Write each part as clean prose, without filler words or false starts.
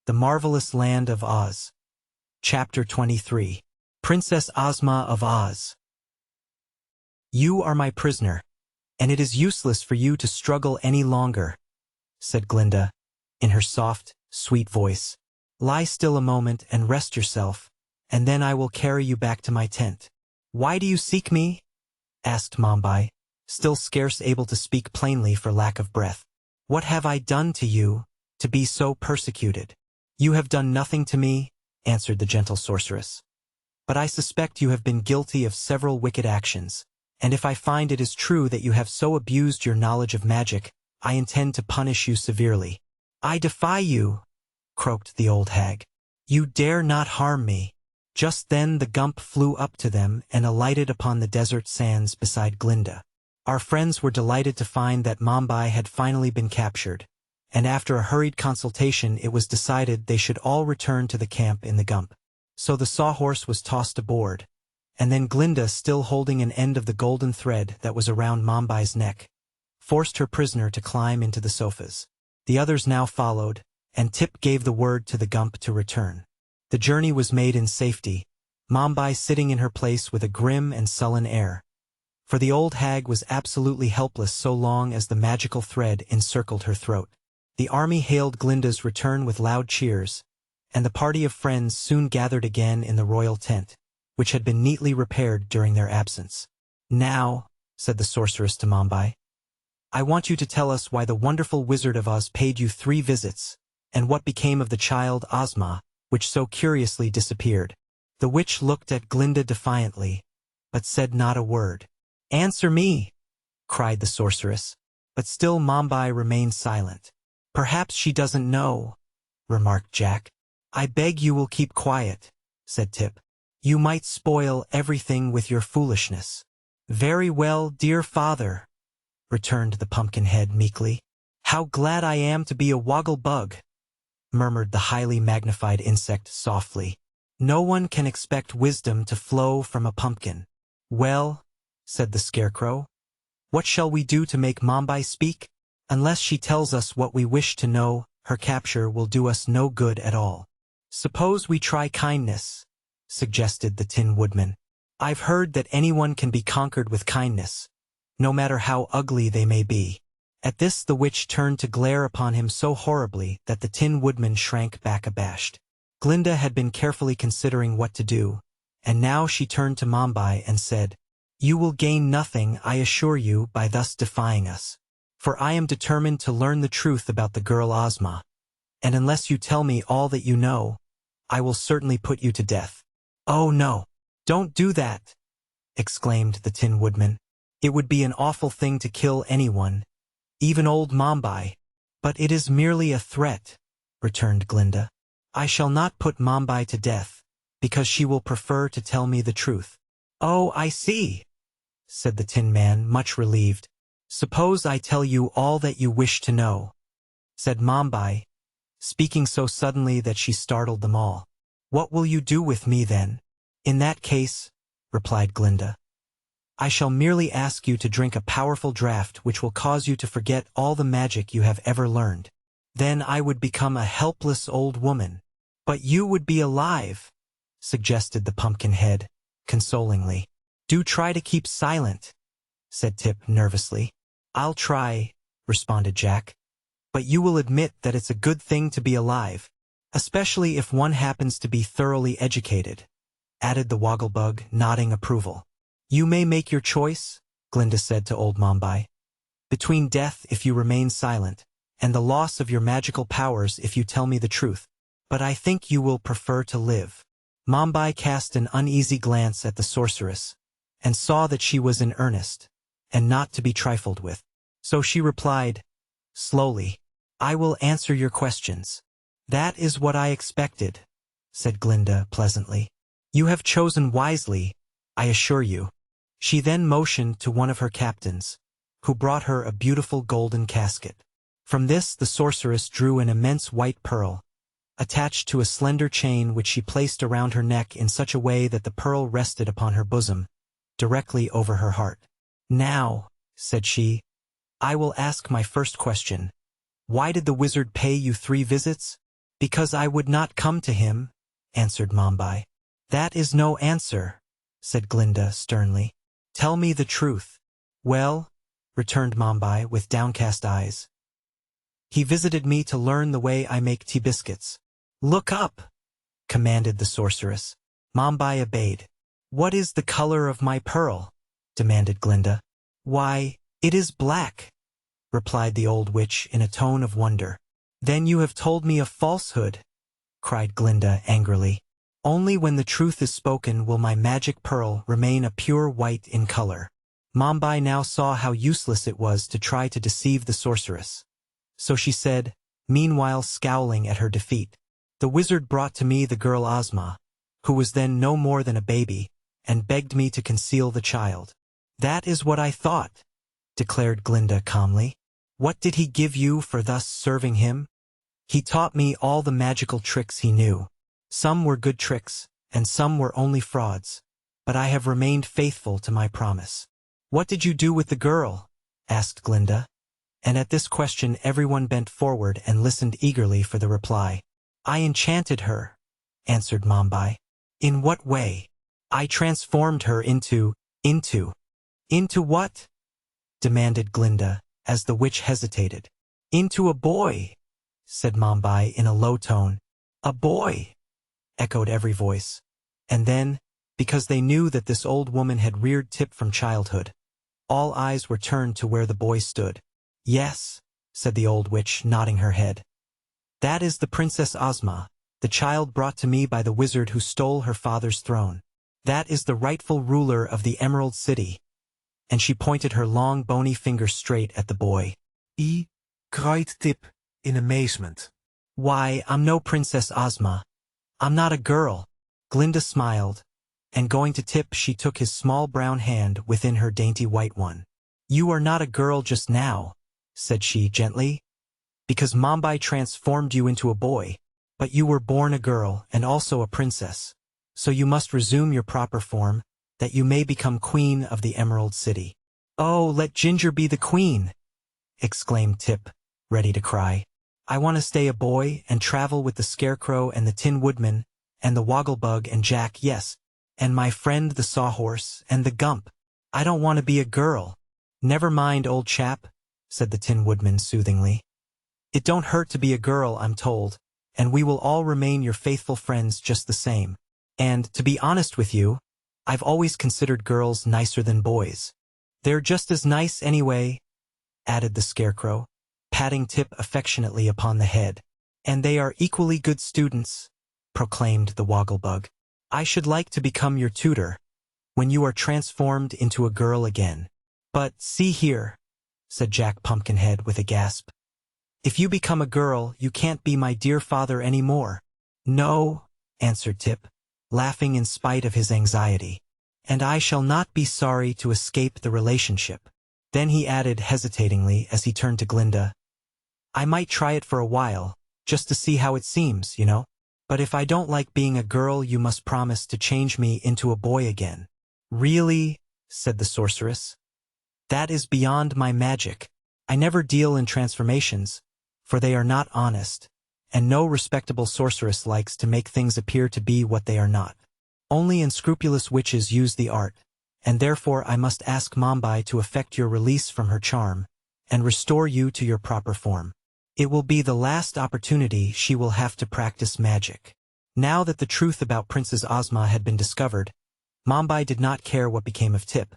The Marvelous Land of Oz. Chapter 23. Princess Ozma of Oz. "You are my prisoner, and it is useless for you to struggle any longer," said Glinda, in her soft, sweet voice. "Lie still a moment and rest yourself, and then I will carry you back to my tent." "Why do you seek me?" asked Mombi, still scarce able to speak plainly for lack of breath. "What have I done to you, to be so persecuted?" "You have done nothing to me," answered the gentle sorceress. "But I suspect you have been guilty of several wicked actions, and if I find it is true that you have so abused your knowledge of magic, I intend to punish you severely." "I defy you," croaked the old hag. "You dare not harm me." Just then the Gump flew up to them and alighted upon the desert sands beside Glinda. Our friends were delighted to find that Mombi had finally been captured, and after a hurried consultation it was decided they should all return to the camp in the Gump. So the sawhorse was tossed aboard, and then Glinda, still holding an end of the golden thread that was around Mombi's neck, forced her prisoner to climb into the sofas. The others now followed, and Tip gave the word to the Gump to return. The journey was made in safety, Mombi sitting in her place with a grim and sullen air, for the old hag was absolutely helpless so long as the magical thread encircled her throat. The army hailed Glinda's return with loud cheers, and the party of friends soon gathered again in the royal tent, which had been neatly repaired during their absence. "Now," said the sorceress to Mombi, "I want you to tell us why the wonderful Wizard of Oz paid you 3 visits, and what became of the child Ozma, which so curiously disappeared." The witch looked at Glinda defiantly, but said not a word. "Answer me!" cried the sorceress, but still Mombi remained silent. "Perhaps she doesn't know," remarked Jack. "I beg you will keep quiet," said Tip. "You might spoil everything with your foolishness." "Very well, dear father," returned the Pumpkinhead meekly. "How glad I am to be a woggle-bug," murmured the highly magnified insect softly. "No one can expect wisdom to flow from a pumpkin." "Well," said the Scarecrow, "what shall we do to make Mombi speak? Unless she tells us what we wish to know, her capture will do us no good at all." "Suppose we try kindness," suggested the Tin Woodman. "I've heard that anyone can be conquered with kindness, no matter how ugly they may be." At this the witch turned to glare upon him so horribly that the Tin Woodman shrank back abashed. Glinda had been carefully considering what to do, and now she turned to Mombi and said, "You will gain nothing, I assure you, by thus defying us. For I am determined to learn the truth about the girl Ozma, and unless you tell me all that you know, I will certainly put you to death." "Oh no, don't do that," exclaimed the Tin Woodman. "It would be an awful thing to kill anyone, even old Mombi." "But it is merely a threat," returned Glinda. "I shall not put Mombi to death, because she will prefer to tell me the truth." "Oh, I see," said the Tin Man, much relieved. "Suppose I tell you all that you wish to know," said Mombi, speaking so suddenly that she startled them all. "What will you do with me then?" "In that case," replied Glinda, "I shall merely ask you to drink a powerful draught which will cause you to forget all the magic you have ever learned. Then I would become a helpless old woman." "But you would be alive," suggested the Pumpkinhead, consolingly. "Do try to keep silent," said Tip nervously. "I'll try," responded Jack. "But you will admit that it's a good thing to be alive, especially if one happens to be thoroughly educated," added the Wogglebug, nodding approval. "You may make your choice," Glinda said to old Mombi, "between death if you remain silent, and the loss of your magical powers if you tell me the truth. But I think you will prefer to live." Mombi cast an uneasy glance at the sorceress, and saw that she was in earnest, and not to be trifled with. So she replied, slowly, "I will answer your questions." "That is what I expected," said Glinda pleasantly. "You have chosen wisely, I assure you." She then motioned to one of her captains, who brought her a beautiful golden casket. From this the sorceress drew an immense white pearl, attached to a slender chain which she placed around her neck in such a way that the pearl rested upon her bosom, directly over her heart. "Now," said she, "I will ask my first question. Why did the wizard pay you 3 visits?" "Because I would not come to him," answered Mombi. "That is no answer," said Glinda sternly. "Tell me the truth." "Well," returned Mombi with downcast eyes, "he visited me to learn the way I make tea biscuits." "Look up," commanded the sorceress. Mombi obeyed. "What is the color of my pearl?" demanded Glinda. "Why, it is black," replied the old witch in a tone of wonder. "Then you have told me a falsehood," cried Glinda angrily. "Only when the truth is spoken will my magic pearl remain a pure white in color." Mombi now saw how useless it was to try to deceive the sorceress. So she said, meanwhile scowling at her defeat, "The wizard brought to me the girl Ozma, who was then no more than a baby, and begged me to conceal the child." "That is what I thought," declared Glinda calmly. "What did he give you for thus serving him?" "He taught me all the magical tricks he knew. Some were good tricks, and some were only frauds, but I have remained faithful to my promise." "What did you do with the girl?" asked Glinda, and at this question everyone bent forward and listened eagerly for the reply. "I enchanted her," answered Mombi. "In what way?" "I transformed her into what?" demanded Glinda, as the witch hesitated. "Into a boy," said Mombi in a low tone. "A boy," echoed every voice. And then, because they knew that this old woman had reared Tip from childhood, all eyes were turned to where the boy stood. "Yes," said the old witch, nodding her head. "That is the Princess Ozma, the child brought to me by the wizard who stole her father's throne. That is the rightful ruler of the Emerald City." And she pointed her long bony finger straight at the boy. Cried Tip in amazement. "Why, I'm no Princess Ozma. I'm not a girl." Glinda smiled, and going to Tip she took his small brown hand within her dainty white one. "You are not a girl just now," said she gently, "because Mombi transformed you into a boy, but you were born a girl and also a princess, so you must resume your proper form, that you may become queen of the Emerald City." "Oh, let Ginger be the queen!" exclaimed Tip, ready to cry. "I want to stay a boy and travel with the Scarecrow and the Tin Woodman and the Wogglebug and Jack, yes, and my friend the Sawhorse and the Gump. I don't want to be a girl." "Never mind, old chap," said the Tin Woodman soothingly. "It don't hurt to be a girl, I'm told, and we will all remain your faithful friends just the same. And, to be honest with you, I've always considered girls nicer than boys." "They're just as nice anyway," added the Scarecrow, patting Tip affectionately upon the head. "And they are equally good students," proclaimed the Wogglebug. "I should like to become your tutor, when you are transformed into a girl again." "But, see here," said Jack Pumpkinhead with a gasp. "If you become a girl, you can't be my dear father any more." "No," answered Tip, laughing in spite of his anxiety. "And I shall not be sorry to escape the relationship." Then he added hesitatingly as he turned to Glinda, "I might try it for a while, just to see how it seems, you know. But if I don't like being a girl, you must promise to change me into a boy again." "Really?" said the sorceress. "That is beyond my magic. I never deal in transformations, for they are not honest, and no respectable sorceress likes to make things appear to be what they are not. Only unscrupulous witches use the art, and therefore I must ask Mombi to effect your release from her charm, and restore you to your proper form. It will be the last opportunity she will have to practice magic." Now that the truth about Princess Ozma had been discovered, Mombi did not care what became of Tip,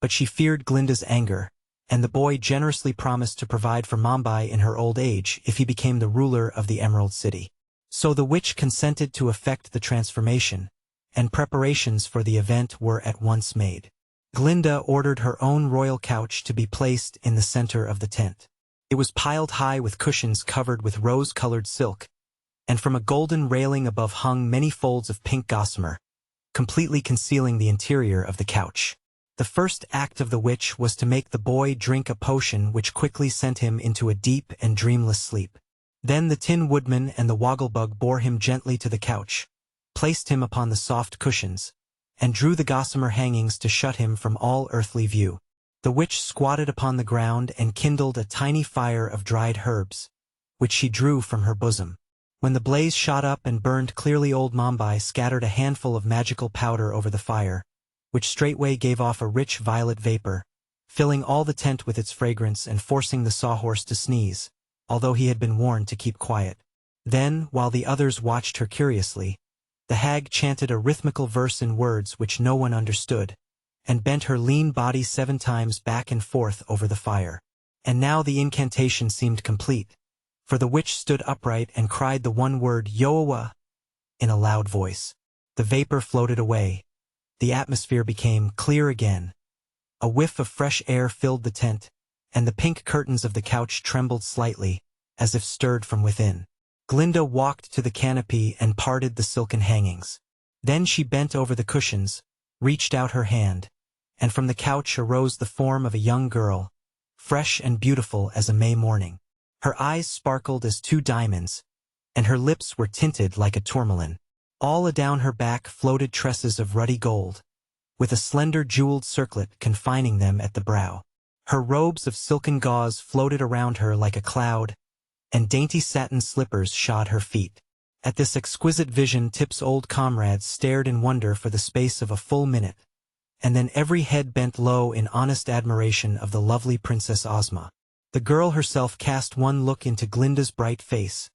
but she feared Glinda's anger, and the boy generously promised to provide for Mombi in her old age if he became the ruler of the Emerald City. So the witch consented to effect the transformation, and preparations for the event were at once made. Glinda ordered her own royal couch to be placed in the center of the tent. It was piled high with cushions covered with rose-colored silk, and from a golden railing above hung many folds of pink gossamer, completely concealing the interior of the couch. The first act of the witch was to make the boy drink a potion which quickly sent him into a deep and dreamless sleep. Then the Tin Woodman and the Wogglebug bore him gently to the couch, placed him upon the soft cushions, and drew the gossamer hangings to shut him from all earthly view. The witch squatted upon the ground and kindled a tiny fire of dried herbs, which she drew from her bosom. When the blaze shot up and burned clearly, old Mombai scattered a handful of magical powder over the fire, which straightway gave off a rich violet vapor, filling all the tent with its fragrance and forcing the sawhorse to sneeze, although he had been warned to keep quiet. Then, while the others watched her curiously, the hag chanted a rhythmical verse in words which no one understood, and bent her lean body 7 times back and forth over the fire. And now the incantation seemed complete, for the witch stood upright and cried the one word Yoawa in a loud voice. The vapor floated away. The atmosphere became clear again. A whiff of fresh air filled the tent, and the pink curtains of the couch trembled slightly, as if stirred from within. Glinda walked to the canopy and parted the silken hangings. Then she bent over the cushions, reached out her hand, and from the couch arose the form of a young girl, fresh and beautiful as a May morning. Her eyes sparkled as 2 diamonds, and her lips were tinted like a tourmaline. All adown her back floated tresses of ruddy gold, with a slender jeweled circlet confining them at the brow. Her robes of silken gauze floated around her like a cloud, and dainty satin slippers shod her feet. At this exquisite vision Tip's old comrades stared in wonder for the space of a full minute, and then every head bent low in honest admiration of the lovely Princess Ozma. The girl herself cast one look into Glinda's bright face,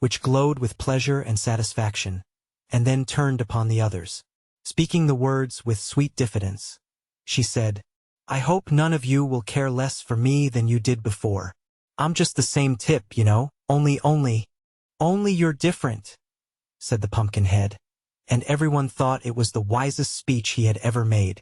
which glowed with pleasure and satisfaction, and then turned upon the others. Speaking the words with sweet diffidence, she said, "I hope none of you will care less for me than you did before. I'm just the same Tip, you know, only you're different," said the Pumpkinhead, and everyone thought it was the wisest speech he had ever made.